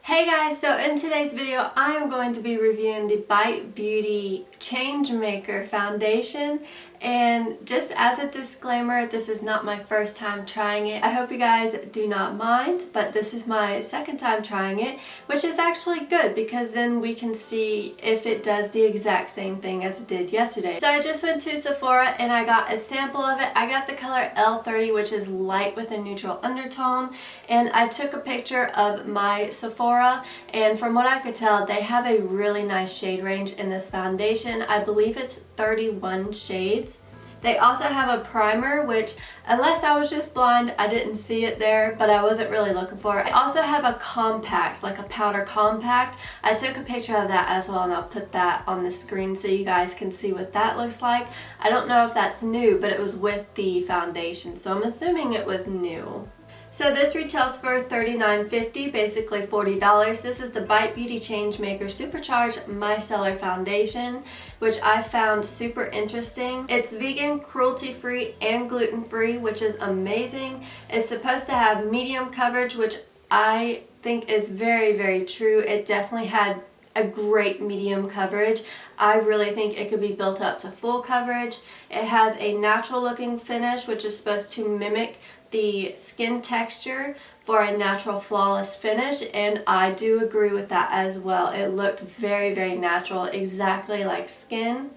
Hey guys, so in today's video I am going to be reviewing the Bite Beauty Changemaker foundation, and just as a disclaimer, this is not my first time trying it. I hope you guys do not mind, but this is my second time trying it, which is actually good because then we can see if it does the exact same thing as it did yesterday. So I just went to Sephora and I got a sample of it. I got the color L30, which is light with a neutral undertone, and I took a picture of my Sephora, and from what I could tell they have a really nice shade range in this foundation. I believe it's 31 shades. They also have a primer, which unless I was just blind I didn't see it there, but I wasn't really looking for it. I also have a compact, like a powder compact. I took a picture of that as well, and I'll put that on the screen so you guys can see what that looks like. I don't know if that's new, but it was with the foundation, so I'm assuming it was new. So this retails for $39.50, basically $40. This is the Bite Beauty Changemaker Supercharged Micellar Foundation, which I found super interesting. It's vegan, cruelty-free, and gluten-free, which is amazing. It's supposed to have medium coverage, which I think is very, very true. It definitely had a great medium coverage. I really think it could be built up to full coverage. It has a natural looking finish, which is supposed to mimic the skin texture for a natural flawless finish, and I do agree with that as well. It looked very, very natural, exactly like skin,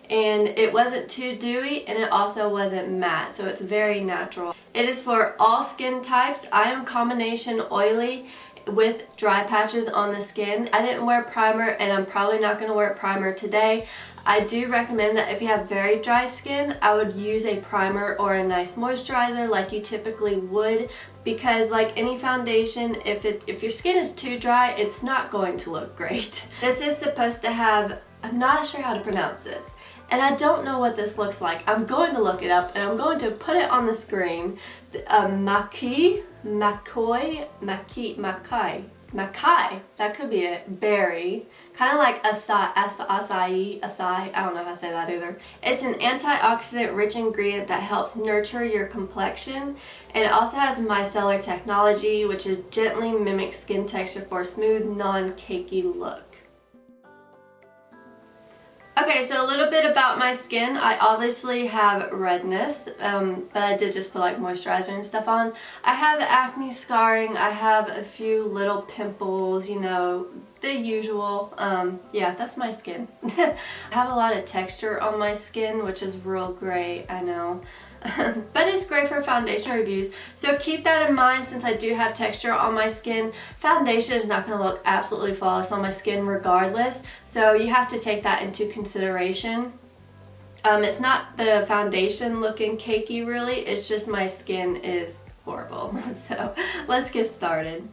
and it wasn't too dewy and it also wasn't matte, so it's very natural. It is for all skin types. I am combination oily with dry patches on the skin. I didn't wear primer and I'm probably not going to wear primer today. I do recommend that if you have very dry skin, I would use a primer or a nice moisturizer like you typically would, because like any foundation, if your skin is too dry, it's not going to look great. This is supposed to have, I'm not sure how to pronounce this, and I don't know what this looks like. I'm going to look it up and I'm going to put it on the screen. Makai, that could be it, berry, kind of like acai, I don't know how to say that either. It's an antioxidant rich ingredient that helps nurture your complexion, and it also has micellar technology, which is gently mimics skin texture for a smooth, non-cakey look. Okay, so a little bit about my skin. I obviously have redness, but I did just put like moisturizer and stuff on. I have acne scarring, I have a few little pimples, you know, the usual. Yeah, that's my skin. I have a lot of texture on my skin, which is real great, I know. But it's great for foundation reviews, so keep that in mind. Since I do have texture on my skin, foundation is not going to look absolutely flawless on my skin regardless, so you have to take that into consideration. It's not the foundation looking cakey really, it's just my skin is horrible. So let's get started.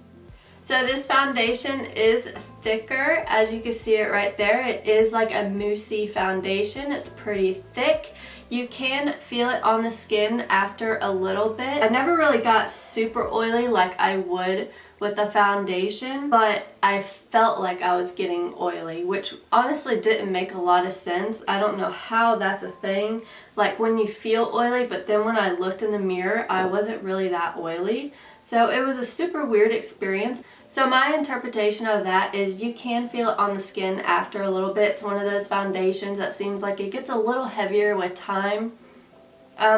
So this foundation is thicker, as you can see it right there. It is like a moussey foundation. It's pretty thick. You can feel it on the skin after a little bit. I never really got super oily like I would with the foundation, but I felt like I was getting oily, which honestly didn't make a lot of sense. I don't know how that's a thing, like when you feel oily, but then when I looked in the mirror, I wasn't really that oily. So it was a super weird experience. So my interpretation of that is you can feel it on the skin after a little bit. It's one of those foundations that seems like it gets a little heavier with time.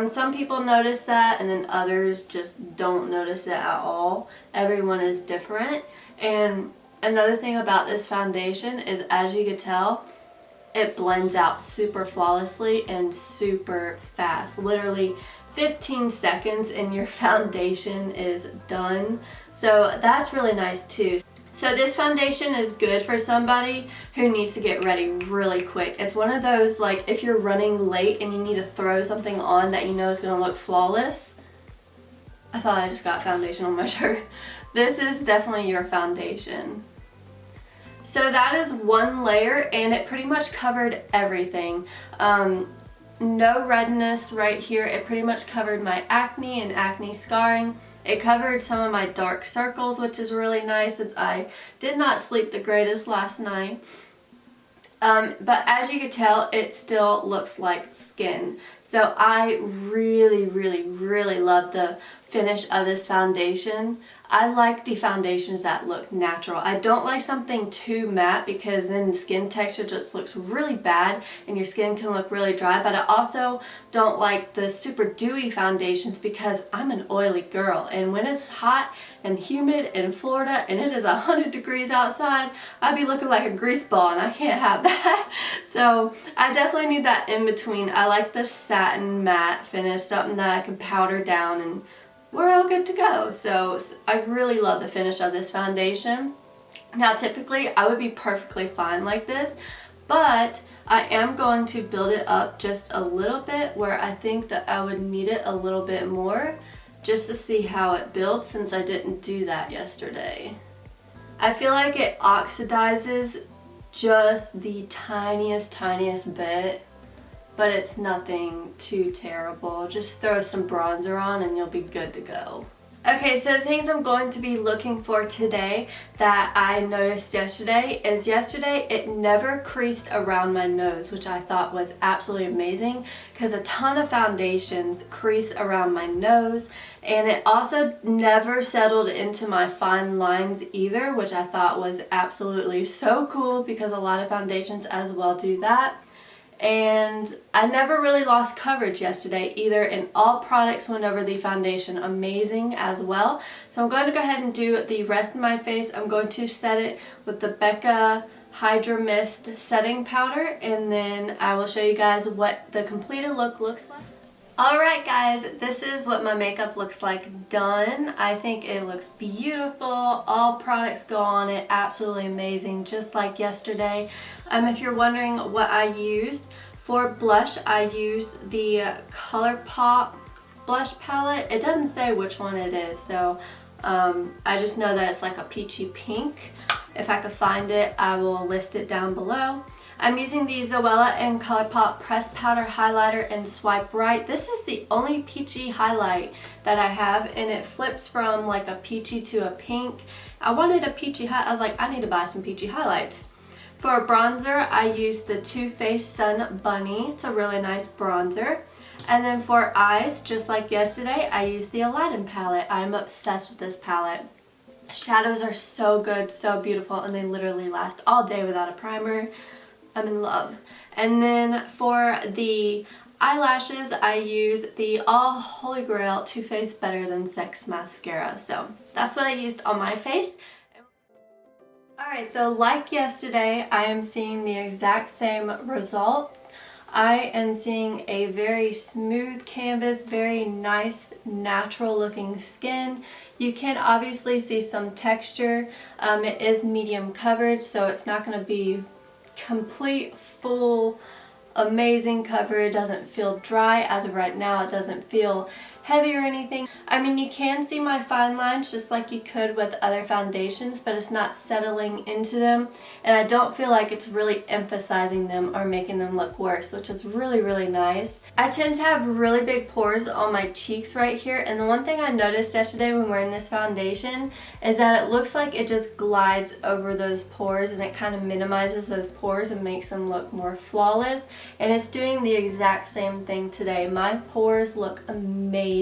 Some people notice that, and then others just don't notice it at all. Everyone is different. And another thing about this foundation is, as you can tell, it blends out super flawlessly and super fast. Literally 15 seconds and your foundation is done. So that's really nice too. So this foundation is good for somebody who needs to get ready really quick. It's one of those, like, if you're running late and you need to throw something on that you know is going to look flawless. I thought I just got foundation on my shirt. This is definitely your foundation. So that is one layer, and it pretty much covered everything. No redness right here. It pretty much covered my acne and acne scarring. It covered some of my dark circles, which is really nice since I did not sleep the greatest last night. But as you can tell, it still looks like skin. So I really love the finish of this foundation. I like the foundations that look natural. I don't like something too matte because then the skin texture just looks really bad and your skin can look really dry. But I also don't like the super dewy foundations because I'm an oily girl, and when it's hot and humid in Florida and it is 100 degrees outside, I'd be looking like a grease ball, and I can't have that. So I definitely need that in between. I like the satin matte finish, something that I can powder down and we're all good to go. So I really love the finish of this foundation. Now typically I would be perfectly fine like this, but I am going to build it up just a little bit where I think that I would need it a little bit more just to see how it builds, since I didn't do that yesterday. I feel like it oxidizes just the tiniest bit, but it's nothing too terrible. Just throw some bronzer on and you'll be good to go. Okay, so the things I'm going to be looking for today that I noticed yesterday is it never creased around my nose, which I thought was absolutely amazing because a ton of foundations crease around my nose, and it also never settled into my fine lines either, which I thought was absolutely so cool because a lot of foundations as well do that. And I never really lost coverage yesterday either, and all products went over the foundation amazing as well. So I'm going to go ahead and do the rest of my face. I'm going to set it with the Becca Hydra Mist setting powder, and then I will show you guys what the completed look looks like. Alright guys, this is what my makeup looks like done. I think it looks beautiful. All products go on it absolutely amazing, just like yesterday. If you're wondering what I used for blush, I used the Colourpop blush palette. It doesn't say which one it is, so I just know that it's like a peachy pink. If I could find it, I will list it down below. I'm using the Zoella and Colourpop Pressed Powder Highlighter in Swipe Right. This is the only peachy highlight that I have, and it flips from like a peachy to a pink. I wanted a peachy highlight. I was like, I need to buy some peachy highlights. For a bronzer, I used the Too Faced Sun Bunny. It's a really nice bronzer. And then for eyes, just like yesterday, I used the Aladdin palette. I'm obsessed with this palette. Shadows are so good, so beautiful, and they literally last all day without a primer. I'm in love. And then for the eyelashes, I use the All Holy Grail Too Faced Better Than Sex mascara. So that's what I used on my face. Alright, so like yesterday, I am seeing the exact same results. I am seeing a very smooth canvas, very nice, natural looking skin. You can obviously see some texture. It is medium coverage, so it's not going to be complete, full, amazing coverage. It doesn't feel dry as of right now. It doesn't feel heavy or anything. I mean, you can see my fine lines just like you could with other foundations, but it's not settling into them, and I don't feel like it's really emphasizing them or making them look worse, which is really, really nice. I tend to have really big pores on my cheeks right here, and the one thing I noticed yesterday when wearing this foundation is that it looks like it just glides over those pores, and it kind of minimizes those pores and makes them look more flawless, and it's doing the exact same thing today. My pores look amazing.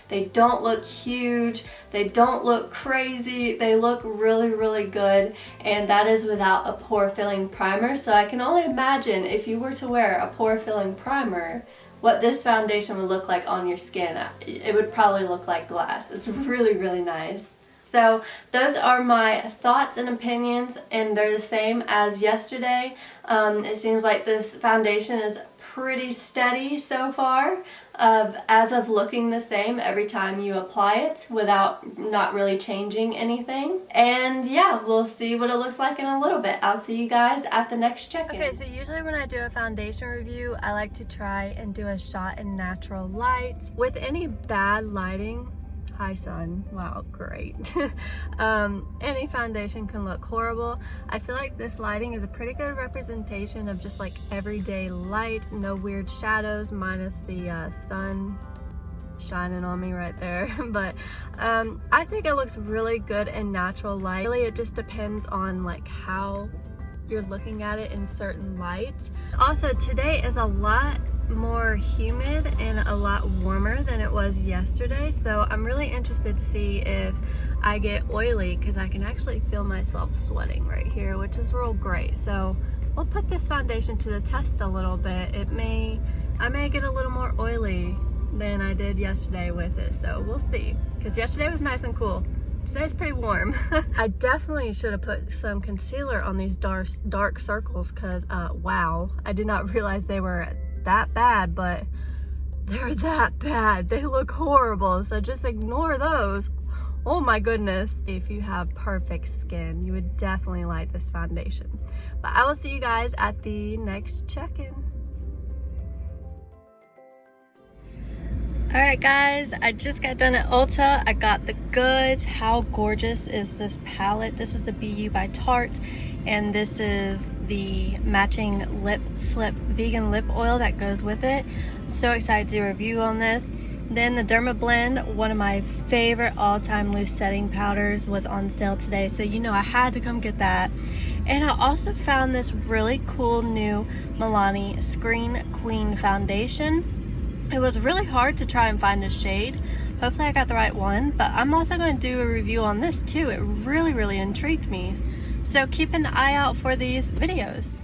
They don't look huge, they don't look crazy, they look really, really good, and that is without a pore filling primer. So I can only imagine if you were to wear a pore filling primer, what this foundation would look like on your skin. It would probably look like glass. It's really, really nice. So those are my thoughts and opinions, and they're the same as yesterday. It seems like this foundation is pretty steady so far, as of looking the same every time you apply it without not really changing anything. And yeah, we'll see what it looks like in a little bit. I'll see you guys at the next check-in. Okay, so usually when I do a foundation review, I like to try and do a shot in natural light. With any bad lighting, hi sun, wow, great. Any foundation can look horrible. I feel like this lighting is a pretty good representation of just like everyday light, no weird shadows, minus the sun shining on me right there. But I think it looks really good in natural light. Really, it just depends on like how you're looking at it in certain lights. Also, today is a lot more humid and a lot warmer than it was yesterday, so I'm really interested to see if I get oily, because I can actually feel myself sweating right here, which is real great. So we'll put this foundation to the test a little bit. I may get a little more oily than I did yesterday with it, so we'll see, because yesterday was nice and cool. Today's pretty warm. I definitely should have put some concealer on these dark circles, because wow, I did not realize they were that bad, but they're that bad. They look horrible, so just ignore those. Oh my goodness. If you have perfect skin, you would definitely like this foundation. But I will see you guys at the next check-in. Alright guys, I just got done at Ulta. I got the goods. How gorgeous is this palette? This is the BU by Tarte, and this is the matching lip slip vegan lip oil that goes with it. I'm so excited to do a review on this. Then the Derma Blend, one of my favorite all-time loose setting powders, was on sale today, so you know I had to come get that. And I also found this really cool new Milani Screen Queen foundation. It was really hard to try and find a shade. Hopefully I got the right one, but I'm also going to do a review on this too. It really intrigued me. So keep an eye out for these videos.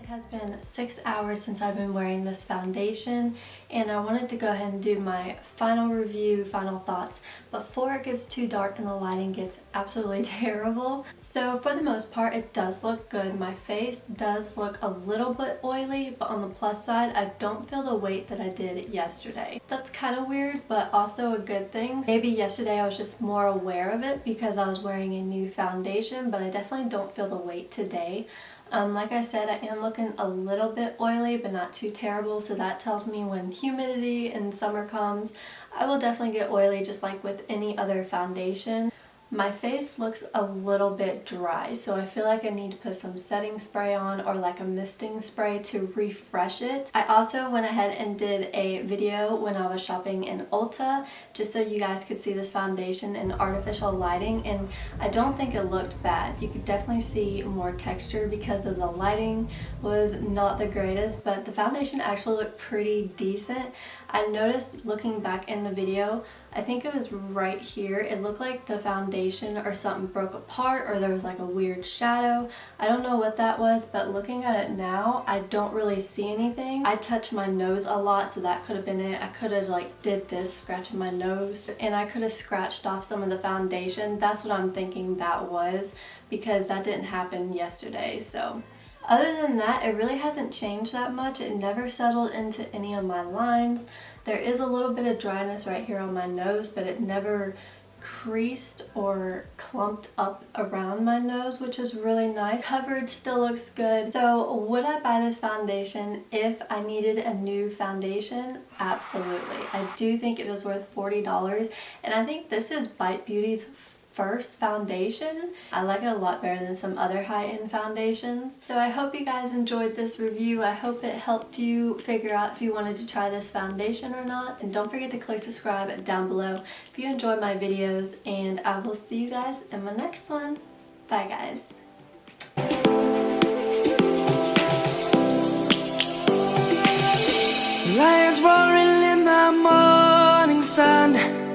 It has been 6 hours since I've been wearing this foundation, and I wanted to go ahead and do my final review, final thoughts before it gets too dark and the lighting gets absolutely terrible. So for the most part, it does look good. My face does look a little bit oily, but on the plus side, I don't feel the weight that I did yesterday. That's kind of weird, but also a good thing. Maybe yesterday I was just more aware of it because I was wearing a new foundation, but I definitely don't feel the weight today. Like I said, I am looking a little bit oily, but not too terrible, so that tells me when humidity and summer comes, I will definitely get oily just like with any other foundation. My face looks a little bit dry, so I feel like I need to put some setting spray on or like a misting spray to refresh it. I also went ahead and did a video when I was shopping in Ulta just so you guys could see this foundation in artificial lighting, and I don't think it looked bad. You could definitely see more texture because of the lighting was not the greatest, but the foundation actually looked pretty decent. I noticed looking back in the video, I think it was right here, it looked like the foundation or something broke apart, or there was like a weird shadow. I don't know what that was, but looking at it now, I don't really see anything. I touch my nose a lot, so that could have been it. I could have like did this, scratching my nose, and I could have scratched off some of the foundation. That's what I'm thinking that was, because that didn't happen yesterday. So other than that, it really hasn't changed that much. It never settled into any of my lines. There is a little bit of dryness right here on my nose, but it never creased or clumped up around my nose, which is really nice. Coverage still looks good. So would I buy this foundation if I needed a new foundation? Absolutely. I do think it was worth $40, and I think this is Bite Beauty's first foundation. I like it a lot better than some other high-end foundations. So I hope you guys enjoyed this review. I hope it helped you figure out if you wanted to try this foundation or not. And don't forget to click subscribe down below if you enjoy my videos, and I will see you guys in my next one. Bye guys. Lions roaring in the morning sun.